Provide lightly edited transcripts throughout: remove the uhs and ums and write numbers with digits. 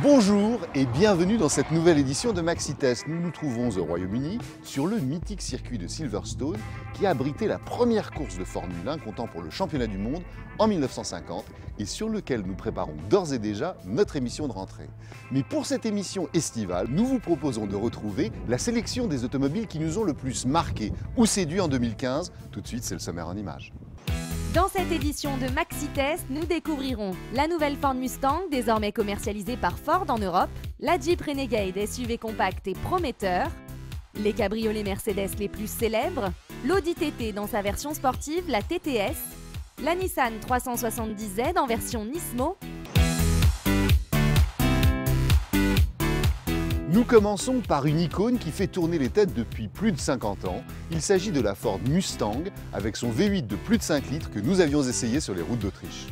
Bonjour et bienvenue dans cette nouvelle édition de Maxi Test. Nous nous trouvons au Royaume-Uni sur le mythique circuit de Silverstone qui a abrité la première course de Formule 1 comptant pour le championnat du monde en 1950 et sur lequel nous préparons d'ores et déjà notre émission de rentrée. Mais pour cette émission estivale, nous vous proposons de retrouver la sélection des automobiles qui nous ont le plus marqué ou séduit en 2015. Tout de suite, c'est le sommaire en images. Dans cette édition de Maxi Test, nous découvrirons la nouvelle Ford Mustang, désormais commercialisée par Ford en Europe, la Jeep Renegade SUV compacte et prometteur, les cabriolets Mercedes les plus célèbres, l'Audi TT dans sa version sportive, la TTS, la Nissan 370Z en version Nismo. Nous commençons par une icône qui fait tourner les têtes depuis plus de 50 ans. Il s'agit de la Ford Mustang avec son V8 de plus de 5 litres que nous avions essayé sur les routes d'Autriche.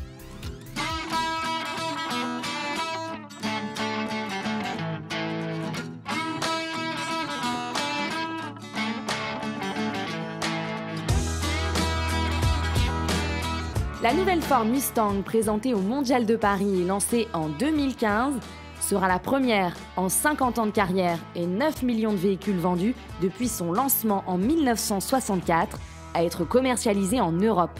La nouvelle Ford Mustang présentée au Mondial de Paris et lancée en 2015 sera la première en 50 ans de carrière et 9 millions de véhicules vendus depuis son lancement en 1964 à être commercialisée en Europe.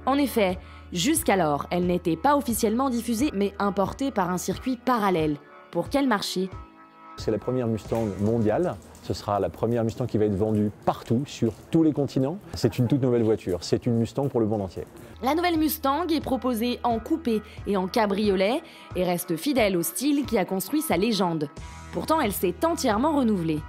En effet, jusqu'alors, elle n'était pas officiellement diffusée mais importée par un circuit parallèle. Pour quel marché ? C'est la première Mustang mondiale. Ce sera la première Mustang qui va être vendue partout, sur tous les continents. C'est une toute nouvelle voiture. C'est une Mustang pour le monde entier. La nouvelle Mustang est proposée en coupé et en cabriolet et reste fidèle au style qui a construit sa légende. Pourtant, elle s'est entièrement renouvelée.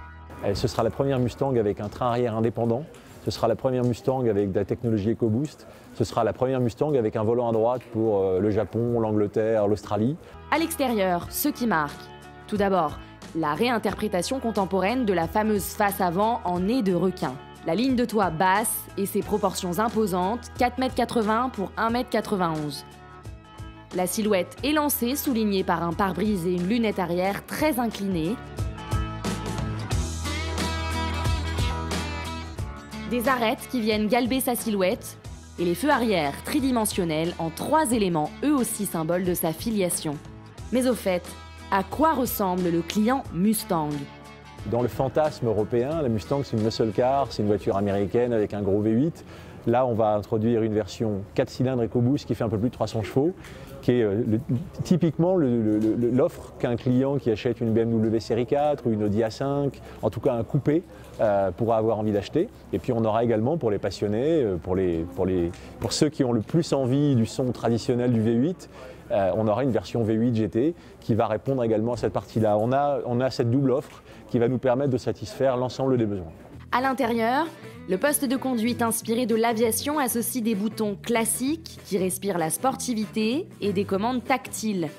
Ce sera la première Mustang avec un train arrière indépendant. Ce sera la première Mustang avec de la technologie EcoBoost. Ce sera la première Mustang avec un volant à droite pour le Japon, l'Angleterre, l'Australie. À l'extérieur, ce qui marque. Tout d'abord, la réinterprétation contemporaine de la fameuse face avant en nez de requin. La ligne de toit basse et ses proportions imposantes, 4,80 m pour 1,91 m. La silhouette élancée, soulignée par un pare-brise et une lunette arrière très inclinée. Des arêtes qui viennent galber sa silhouette et les feux arrière tridimensionnels en 3 éléments, eux aussi symboles de sa filiation. Mais au fait, à quoi ressemble le client Mustang ? Dans le fantasme européen, la Mustang c'est une muscle car, c'est une voiture américaine avec un gros V8. Là, on va introduire une version 4 cylindres EcoBoost qui fait un peu plus de 300 chevaux, qui est typiquement l'offre qu'un client qui achète une BMW série 4 ou une Audi A5, en tout cas un coupé, pourra avoir envie d'acheter. Et puis on aura également pour les passionnés, pour ceux qui ont le plus envie du son traditionnel du V8, on aura une version V8 GT qui va répondre également à cette partie-là. On a cette double offre qui va nous permettre de satisfaire l'ensemble des besoins. À l'intérieur, le poste de conduite inspiré de l'aviation associe des boutons classiques qui respirent la sportivité et des commandes tactiles.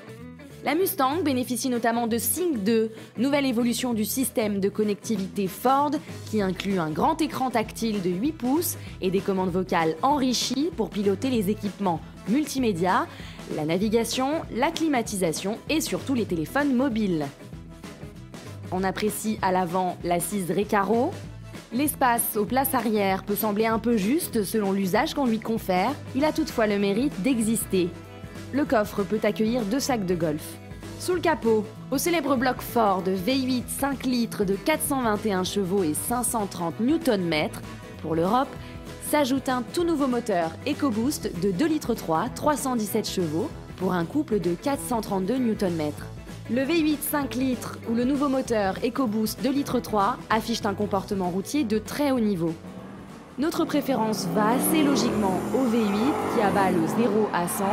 La Mustang bénéficie notamment de Sync 2, nouvelle évolution du système de connectivité Ford qui inclut un grand écran tactile de 8 pouces et des commandes vocales enrichies pour piloter les équipements multimédia, la navigation, la climatisation et surtout les téléphones mobiles. On apprécie à l'avant l'assise Recaro. L'espace aux places arrière peut sembler un peu juste selon l'usage qu'on lui confère, il a toutefois le mérite d'exister. Le coffre peut accueillir 2 sacs de golf. Sous le capot, au célèbre bloc Ford V8 5 litres de 421 chevaux et 530 Nm, pour l'Europe, s'ajoute un tout nouveau moteur EcoBoost de 2,3 litres 317 chevaux, pour un couple de 432 Nm. Le V8 5 litres ou le nouveau moteur EcoBoost 2,3 litres affichent un comportement routier de très haut niveau. Notre préférence va assez logiquement au V8 qui abat le 0 à 100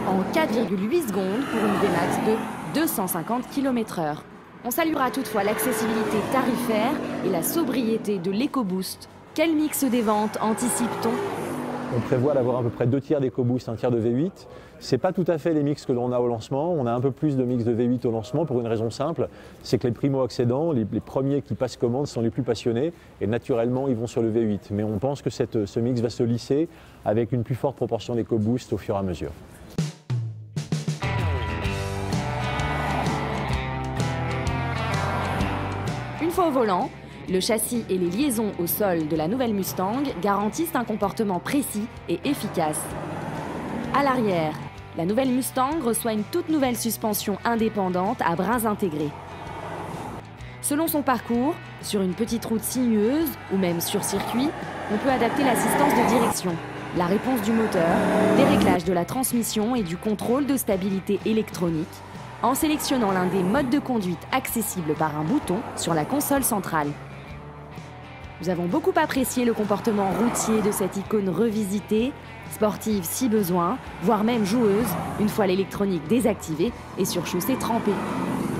en 4,8 secondes pour une Vmax de 250 km/h. On saluera toutefois l'accessibilité tarifaire et la sobriété de l'EcoBoost. Quel mix des ventes anticipe-t-on ? On prévoit d'avoir à peu près 2 tiers d'EcoBoost, 1 tiers de V8. Ce n'est pas tout à fait les mix que l'on a au lancement. On a un peu plus de mix de V8 au lancement pour une raison simple, c'est que les primo-accédants, les premiers qui passent commande sont les plus passionnés et naturellement ils vont sur le V8. Mais on pense que ce mix va se lisser avec une plus forte proportion d'EcoBoost au fur et à mesure. Une fois au volant, le châssis et les liaisons au sol de la nouvelle Mustang garantissent un comportement précis et efficace. À l'arrière, La nouvelle Mustang reçoit une toute nouvelle suspension indépendante à bras intégrés. Selon son parcours, sur une petite route sinueuse ou même sur circuit, on peut adapter l'assistance de direction, la réponse du moteur, des réglages de la transmission et du contrôle de stabilité électronique, en sélectionnant l'un des modes de conduite accessibles par un bouton sur la console centrale. Nous avons beaucoup apprécié le comportement routier de cette icône revisitée, sportive si besoin, voire même joueuse, une fois l'électronique désactivée et sur chaussée trempée.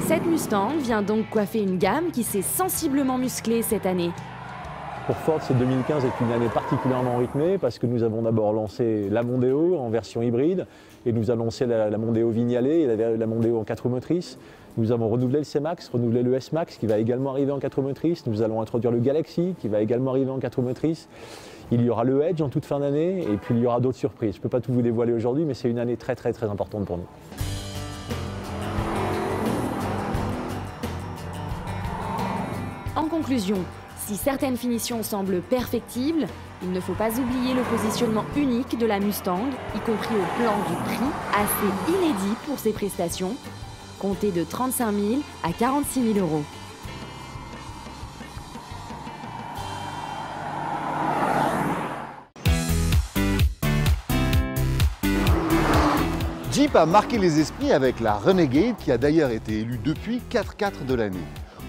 Cette Mustang vient donc coiffer une gamme qui s'est sensiblement musclée cette année. Pour Ford, cette 2015 est une année particulièrement rythmée parce que nous avons d'abord lancé la Mondeo en version hybride et nous avons lancé la Mondeo Vignale et la Mondeo en 4 roues motrices. Nous avons renouvelé le C-Max, renouvelé le S-Max qui va également arriver en 4 roues motrices. Nous allons introduire le Galaxy qui va également arriver en 4 roues motrices. Il y aura le Edge en toute fin d'année et puis il y aura d'autres surprises. Je ne peux pas tout vous dévoiler aujourd'hui, mais c'est une année très importante pour nous. En conclusion, si certaines finitions semblent perfectibles, il ne faut pas oublier le positionnement unique de la Mustang, y compris au plan du prix, assez inédit pour ses prestations, comptées de 35 000 à 46 000 euros. Jeep a marqué les esprits avec la Renegade qui a d'ailleurs été élue depuis 4x4 de l'année.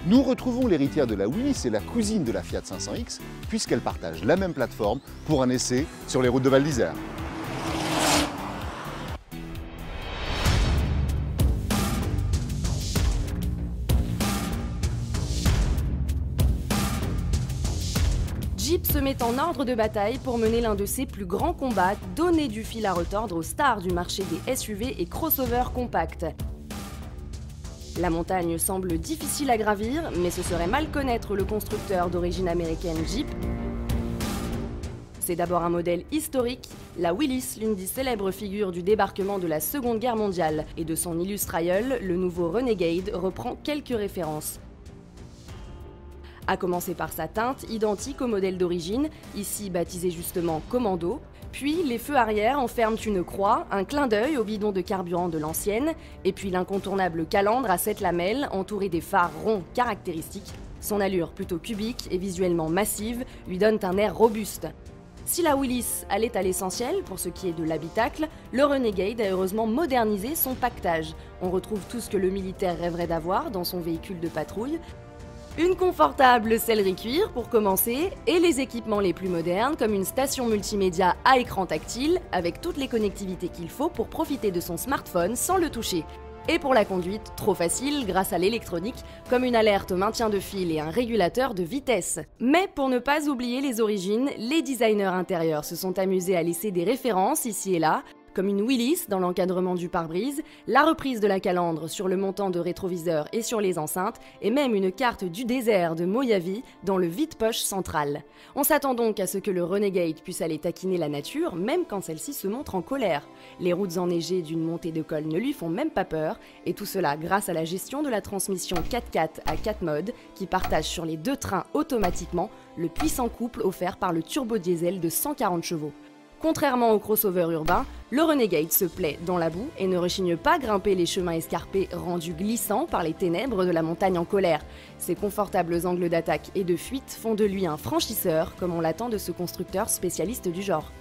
Nous retrouvons l'héritière de la Willys et la cousine de la Fiat 500X puisqu'elles partagent la même plateforme pour un essai sur les routes de Val d'Isère. Jeep se met en ordre de bataille pour mener l'un de ses plus grands combats, donner du fil à retordre aux stars du marché des SUV et crossovers compacts. La montagne semble difficile à gravir, mais ce serait mal connaître le constructeur d'origine américaine Jeep. C'est d'abord un modèle historique, la Willys, l'une des célèbres figures du débarquement de la Seconde Guerre mondiale, et de son illustre aïeul, le nouveau Renegade, reprend quelques références. À commencer par sa teinte, identique au modèle d'origine, ici baptisé justement Commando, puis les feux arrière enferment une croix, un clin d'œil au bidon de carburant de l'ancienne, et puis l'incontournable calandre à 7 lamelles entouré des phares ronds caractéristiques. Son allure plutôt cubique et visuellement massive lui donne un air robuste. Si la Willys allait à l'essentiel pour ce qui est de l'habitacle, le Renegade a heureusement modernisé son pactage. On retrouve tout ce que le militaire rêverait d'avoir dans son véhicule de patrouille. Une confortable sellerie cuir pour commencer, et les équipements les plus modernes comme une station multimédia à écran tactile avec toutes les connectivités qu'il faut pour profiter de son smartphone sans le toucher. Et pour la conduite, trop facile grâce à l'électronique, comme une alerte au maintien de fil et un régulateur de vitesse. Mais pour ne pas oublier les origines, les designers intérieurs se sont amusés à laisser des références ici et là, comme une Willys dans l'encadrement du pare-brise, la reprise de la calandre sur le montant de rétroviseur et sur les enceintes, et même une carte du désert de Mojave dans le vide-poche central. On s'attend donc à ce que le Renegade puisse aller taquiner la nature, même quand celle-ci se montre en colère. Les routes enneigées d'une montée de col ne lui font même pas peur, et tout cela grâce à la gestion de la transmission 4x4 à 4 modes, qui partage sur les 2 trains automatiquement le puissant couple offert par le turbo-diesel de 140 chevaux. Contrairement au crossover urbain, le Renegade se plaît dans la boue et ne rechigne pas à grimper les chemins escarpés rendus glissants par les ténèbres de la montagne en colère. Ses confortables angles d'attaque et de fuite font de lui un franchisseur, comme on l'attend de ce constructeur spécialiste du genre.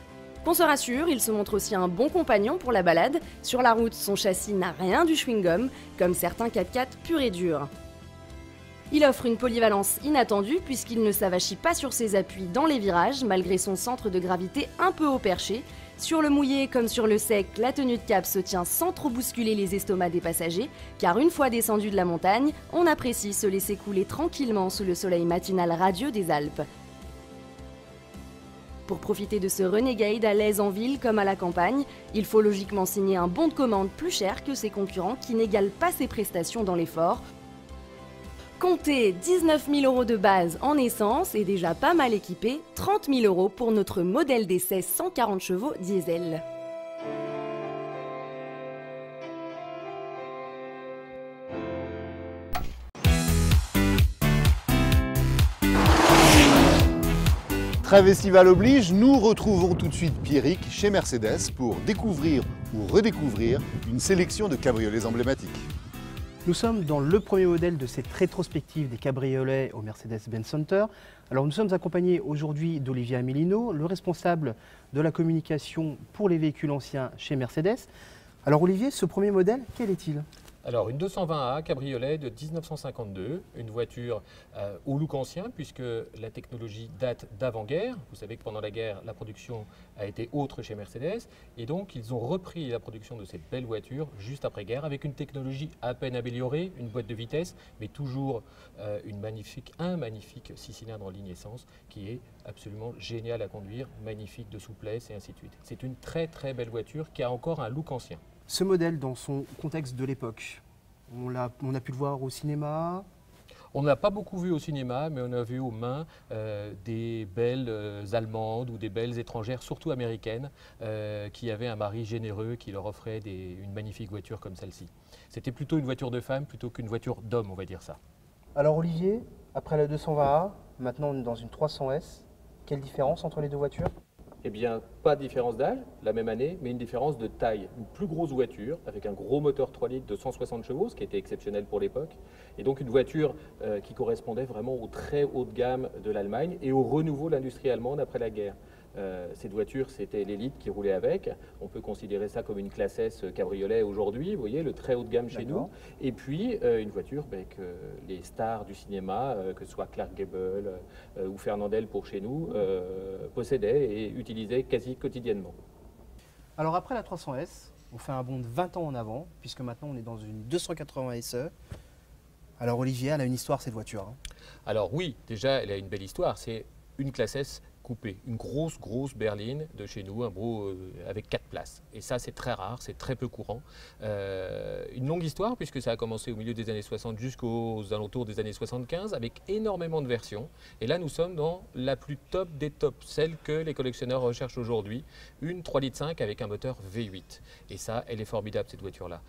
Qu'on se rassure, il se montre aussi un bon compagnon pour la balade. Sur la route, son châssis n'a rien du chewing-gum, comme certains 4x4 purs et durs. Il offre une polyvalence inattendue puisqu'il ne s'avachit pas sur ses appuis dans les virages malgré son centre de gravité un peu haut perché. Sur le mouillé comme sur le sec, la tenue de cap se tient sans trop bousculer les estomacs des passagers car une fois descendu de la montagne, on apprécie se laisser couler tranquillement sous le soleil matinal radieux des Alpes. Pour profiter de ce Renegade à l'aise en ville comme à la campagne, il faut logiquement signer un bon de commande plus cher que ses concurrents qui n'égalent pas ses prestations dans l'effort. Comptez 19 000 € de base en essence et déjà pas mal équipé, 30 000 € pour notre modèle d'essai 140 chevaux diesel. Trêve estivale oblige, nous retrouvons tout de suite Pierrick chez Mercedes pour découvrir ou redécouvrir une sélection de cabriolets emblématiques. Nous sommes dans le premier modèle de cette rétrospective des cabriolets au Mercedes-Benz Center. Alors nous sommes accompagnés aujourd'hui d'Olivier Amelino, le responsable de la communication pour les véhicules anciens chez Mercedes. Alors Olivier, ce premier modèle, quel est-il ? Alors une 220A cabriolet de 1952, une voiture au look ancien puisque la technologie date d'avant-guerre. Vous savez que pendant la guerre, la production a été autre chez Mercedes et donc ils ont repris la production de cette belle voiture juste après-guerre avec une technologie à peine améliorée, une boîte de vitesse, mais toujours un magnifique 6 cylindres en ligne essence qui est absolument génial à conduire, magnifique de souplesse et ainsi de suite. C'est une très très belle voiture qui a encore un look ancien. Ce modèle, dans son contexte de l'époque, on a pu le voir au cinéma. On n'a pas beaucoup vu au cinéma, mais on a vu aux mains des belles allemandes ou des belles étrangères, surtout américaines, qui avaient un mari généreux qui leur offrait une magnifique voiture comme celle-ci. C'était plutôt une voiture de femme plutôt qu'une voiture d'homme, on va dire ça. Alors Olivier, après la 220A, maintenant on est dans une 300S. Quelle différence entre les deux voitures ? Eh bien, pas de différence d'âge, la même année, mais une différence de taille. Une plus grosse voiture, avec un gros moteur 3 litres de 160 chevaux, ce qui était exceptionnel pour l'époque. Et donc une voiture qui correspondait vraiment au très haut de gamme de l'Allemagne et au renouveau de l'industrie allemande après la guerre. Cette voiture, c'était l'élite qui roulait avec. On peut considérer ça comme une classe S cabriolet aujourd'hui, vous voyez, le très haut de gamme chez nous. Et puis, une voiture que les stars du cinéma, que ce soit Clark Gable ou Fernandel pour chez nous, possédaient et utilisaient quasi quotidiennement. Alors après la 300S, on fait un bond de 20 ans en avant, puisque maintenant on est dans une 280 SE. Alors Olivier, elle a une histoire cette voiture, hein. Alors oui, déjà, elle a une belle histoire. C'est une classe S coupé, une grosse berline de chez nous, un beau avec 4 places. Et ça, c'est très rare, c'est très peu courant. Une longue histoire puisque ça a commencé au milieu des années 60 jusqu'aux alentours des années 75 avec énormément de versions. Et là, nous sommes dans la plus top des tops, celle que les collectionneurs recherchent aujourd'hui, une 3,5 litres avec un moteur V8. Et ça, elle est formidable cette voiture-là.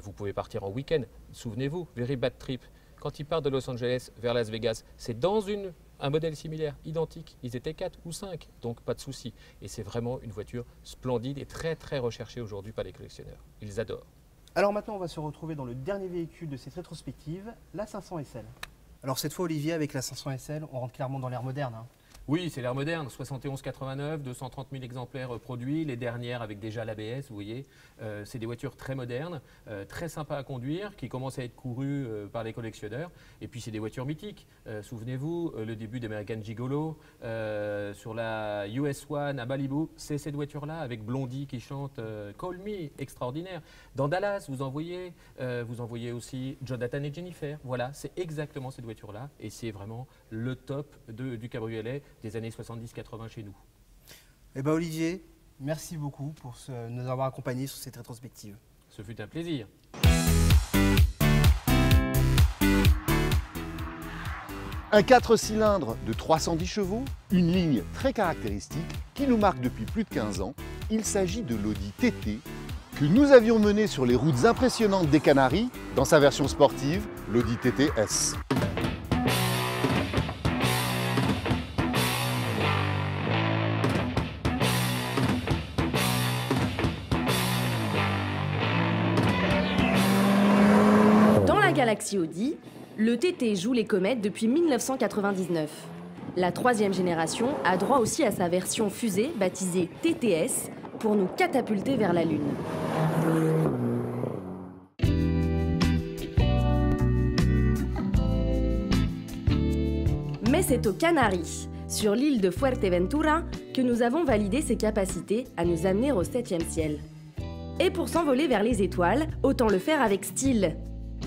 Vous pouvez partir en week-end, souvenez-vous, Very Bad Trip. Quand ils partent de Los Angeles vers Las Vegas, c'est dans un modèle similaire, identique. Ils étaient 4 ou 5, donc pas de souci. Et c'est vraiment une voiture splendide et très très recherchée aujourd'hui par les collectionneurs. Ils adorent. Alors maintenant, on va se retrouver dans le dernier véhicule de cette rétrospective, la 500 SL. Alors cette fois, Olivier, avec la 500 SL, on rentre clairement dans l'ère moderne, hein. Oui, c'est l'ère moderne, 71,89, 230 000 exemplaires produits, les dernières avec déjà l'ABS, vous voyez. C'est des voitures très modernes, très sympas à conduire, qui commencent à être courues par les collectionneurs. Et puis c'est des voitures mythiques. Souvenez-vous, le début d'American Gigolo, sur la US One à Malibu, c'est cette voiture-là, avec Blondie qui chante Call Me, extraordinaire. Dans Dallas, vous en voyez aussi Jonathan et Jennifer. Voilà, c'est exactement cette voiture-là. Et c'est vraiment le top du cabriolet des années 70-80 chez nous. Eh bien Olivier, merci beaucoup pour nous avoir accompagnés sur cette rétrospective. Ce fut un plaisir. Un 4 cylindres de 310 chevaux, une ligne très caractéristique qui nous marque depuis plus de 15 ans. Il s'agit de l'Audi TT que nous avions mené sur les routes impressionnantes des Canaries dans sa version sportive, l'Audi TT S. Galaxie Audi, le TT joue les comètes depuis 1999. La troisième génération a droit aussi à sa version fusée baptisée TTS pour nous catapulter vers la Lune. Mais c'est aux Canaries, sur l'île de Fuerteventura, que nous avons validé ses capacités à nous amener au 7e ciel. Et pour s'envoler vers les étoiles, autant le faire avec style.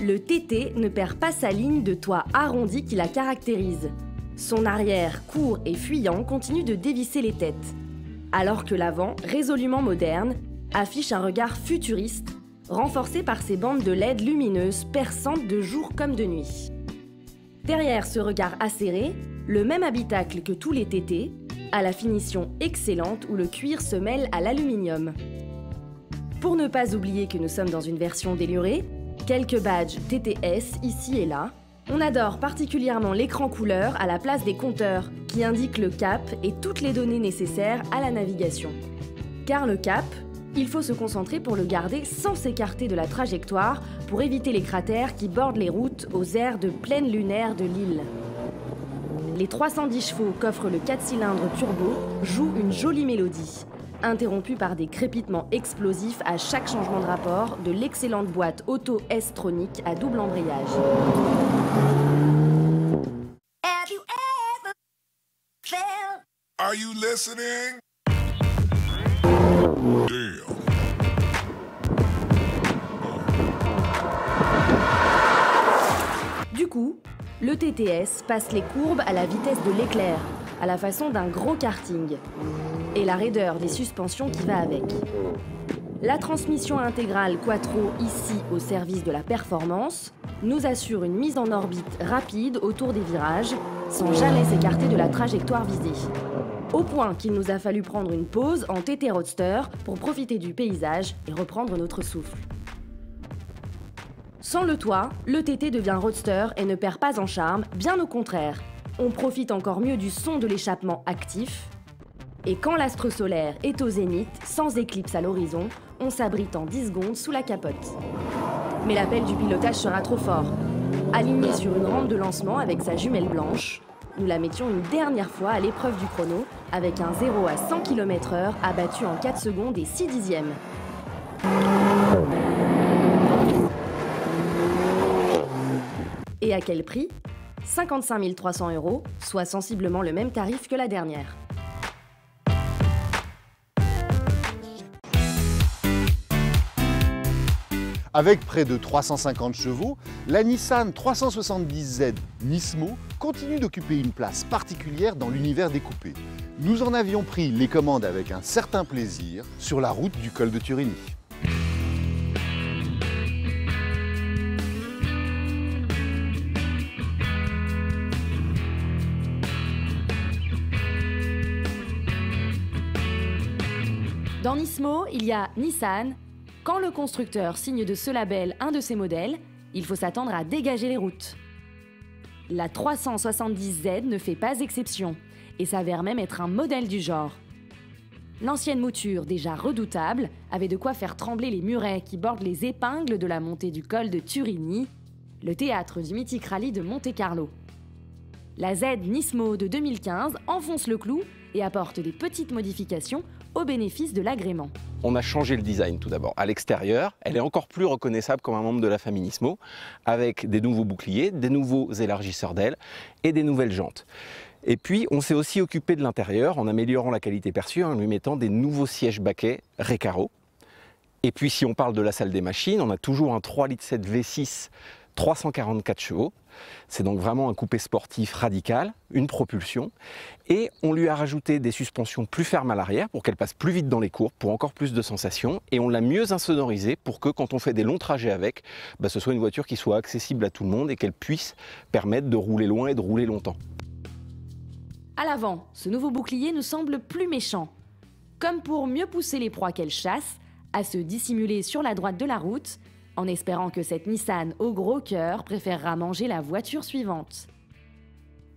Le TT ne perd pas sa ligne de toit arrondi qui la caractérise. Son arrière, court et fuyant, continue de dévisser les têtes. Alors que l'avant, résolument moderne, affiche un regard futuriste, renforcé par ses bandes de LED lumineuses perçantes de jour comme de nuit. Derrière ce regard acéré, le même habitacle que tous les TT, à la finition excellente où le cuir se mêle à l'aluminium. Pour ne pas oublier que nous sommes dans une version délurée, quelques badges TTS ici et là. On adore particulièrement l'écran couleur à la place des compteurs qui indiquent le cap et toutes les données nécessaires à la navigation. Car le cap, Il faut se concentrer pour le garder sans s'écarter de la trajectoire pour éviter les cratères qui bordent les routes aux aires de plaine lunaire de l'île. Les 310 chevaux qu'offre le 4 cylindres turbo jouent une jolie mélodie, interrompue par des crépitements explosifs à chaque changement de rapport de l'excellente boîte auto S-tronique à double embrayage. Are you listening? Damn. Du coup, le TTS passe les courbes à la vitesse de l'éclair, à la façon d'un gros karting, et la raideur des suspensions qui va avec. La transmission intégrale Quattro, ici au service de la performance, nous assure une mise en orbite rapide autour des virages, sans jamais s'écarter de la trajectoire visée. Au point qu'il nous a fallu prendre une pause en TT Roadster pour profiter du paysage et reprendre notre souffle. Sans le toit, le TT devient Roadster et ne perd pas en charme, bien au contraire. On profite encore mieux du son de l'échappement actif. Et quand l'astre solaire est au zénith, sans éclipse à l'horizon, on s'abrite en 10 secondes sous la capote. Mais l'appel du pilotage sera trop fort. Aligné sur une rampe de lancement avec sa jumelle blanche, nous la mettions une dernière fois à l'épreuve du chrono, avec un 0 à 100 km/h abattu en 4 secondes et 6 dixièmes. Et à quel prix? 55 300 €, soit sensiblement le même tarif que la dernière. Avec près de 350 chevaux, la Nissan 370Z Nismo continue d'occuper une place particulière dans l'univers des coupés. Nous en avions pris les commandes avec un certain plaisir sur la route du col de Turini. Dans Nismo, il y a Nissan. Quand le constructeur signe de ce label un de ses modèles, il faut s'attendre à dégager les routes. La 370Z ne fait pas exception et s'avère même être un modèle du genre. L'ancienne mouture, déjà redoutable, avait de quoi faire trembler les murets qui bordent les épingles de la montée du col de Turini, le théâtre du mythique rallye de Monte-Carlo. La Z Nismo de 2015 enfonce le clou et apporte des petites modifications au bénéfice de l'agrément. On a changé le design tout d'abord. À l'extérieur, elle est encore plus reconnaissable comme un membre de la famille Nismo, avec des nouveaux boucliers, des nouveaux élargisseurs d'ailes et des nouvelles jantes. Et puis, on s'est aussi occupé de l'intérieur en améliorant la qualité perçue en lui mettant des nouveaux sièges baquets Recaro. Et puis, si on parle de la salle des machines, on a toujours un 3,7 litres V6 344 chevaux. C'est donc vraiment un coupé sportif radical, une propulsion. Et on lui a rajouté des suspensions plus fermes à l'arrière pour qu'elle passe plus vite dans les courbes, pour encore plus de sensations. Et on l'a mieux insonorisé pour que quand on fait des longs trajets avec, ce soit une voiture qui soit accessible à tout le monde et qu'elle puisse permettre de rouler loin et de rouler longtemps. À l'avant, ce nouveau bouclier nous semble plus méchant. Comme pour mieux pousser les proies qu'elle chasse, à se dissimuler sur la droite de la route, en espérant que cette Nissan au gros cœur préférera manger la voiture suivante.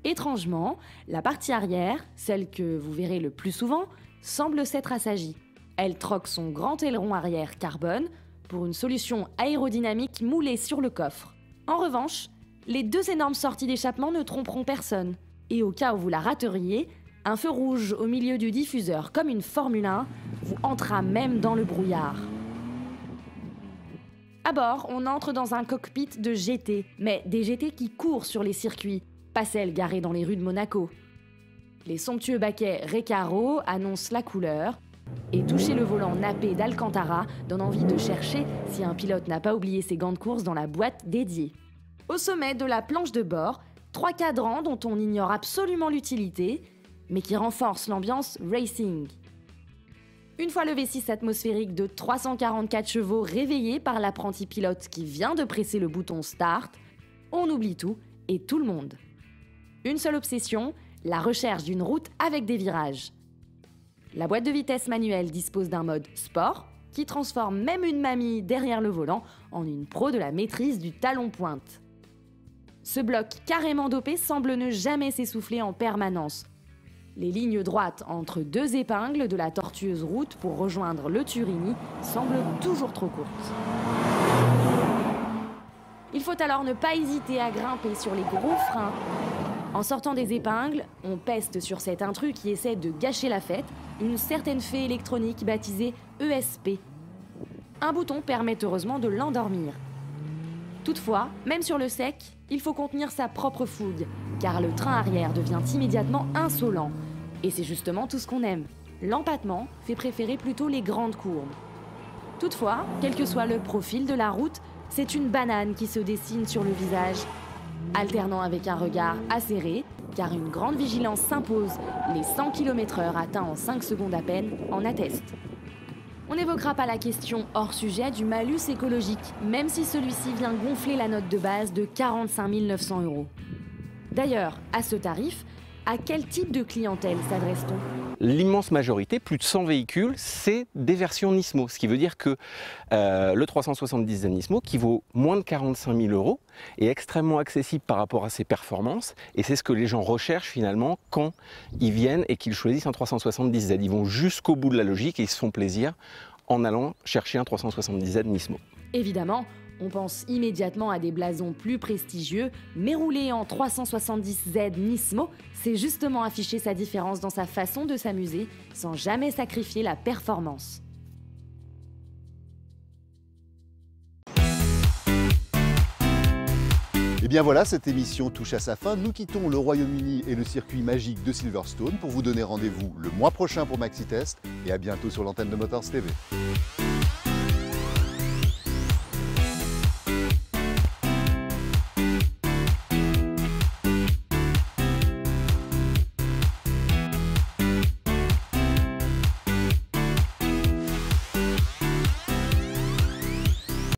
Étrangement, la partie arrière, celle que vous verrez le plus souvent, semble s'être assagie. Elle troque son grand aileron arrière carbone pour une solution aérodynamique moulée sur le coffre. En revanche, les deux énormes sorties d'échappement ne tromperont personne. Et au cas où vous la rateriez, un feu rouge au milieu du diffuseur comme une Formule 1 vous entrera même dans le brouillard. À bord, on entre dans un cockpit de GT, mais des GT qui courent sur les circuits, pas celles garées dans les rues de Monaco. Les somptueux baquets Recaro annoncent la couleur, et toucher le volant nappé d'Alcantara donne envie de chercher si un pilote n'a pas oublié ses gants de course dans la boîte dédiée. Au sommet de la planche de bord, 3 cadrans dont on ignore absolument l'utilité, mais qui renforcent l'ambiance racing. Une fois le V6 atmosphérique de 344 chevaux réveillé par l'apprenti pilote qui vient de presser le bouton Start, on oublie tout et tout le monde. Une seule obsession, la recherche d'une route avec des virages. La boîte de vitesse manuelle dispose d'un mode Sport qui transforme même une mamie derrière le volant en une pro de la maîtrise du talon-pointe. Ce bloc carrément dopé semble ne jamais s'essouffler en permanence. Les lignes droites entre deux épingles de la tortueuse route pour rejoindre le Turini semblent toujours trop courtes. Il faut alors ne pas hésiter à grimper sur les gros freins. En sortant des épingles, on peste sur cet intrus qui essaie de gâcher la fête, une certaine fée électronique baptisée ESP. Un bouton permet heureusement de l'endormir. Toutefois, même sur le sec, il faut contenir sa propre fougue, car le train arrière devient immédiatement insolent. Et c'est justement tout ce qu'on aime. L'empattement fait préférer plutôt les grandes courbes. Toutefois, quel que soit le profil de la route, c'est une banane qui se dessine sur le visage, alternant avec un regard acéré, car une grande vigilance s'impose. Les 100 km/h atteints en 5 secondes à peine en attestent. On n'évoquera pas la question hors sujet du malus écologique, même si celui-ci vient gonfler la note de base de 45 900 €. D'ailleurs, à ce tarif, à quel type de clientèle s'adresse-t-on ? L'immense majorité, plus de 100 véhicules, c'est des versions Nismo. Ce qui veut dire que le 370Z Nismo, qui vaut moins de 45 000 €, est extrêmement accessible par rapport à ses performances. Et c'est ce que les gens recherchent finalement quand ils viennent et qu'ils choisissent un 370Z. Ils vont jusqu'au bout de la logique et ils se font plaisir en allant chercher un 370Z Nismo. Évidemment, on pense immédiatement à des blasons plus prestigieux, mais rouler en 370Z Nismo, c'est justement afficher sa différence dans sa façon de s'amuser, sans jamais sacrifier la performance. Et bien voilà, cette émission touche à sa fin. Nous quittons le Royaume-Uni et le circuit magique de Silverstone pour vous donner rendez-vous le mois prochain pour Maxi Test et à bientôt sur l'antenne de Motors TV.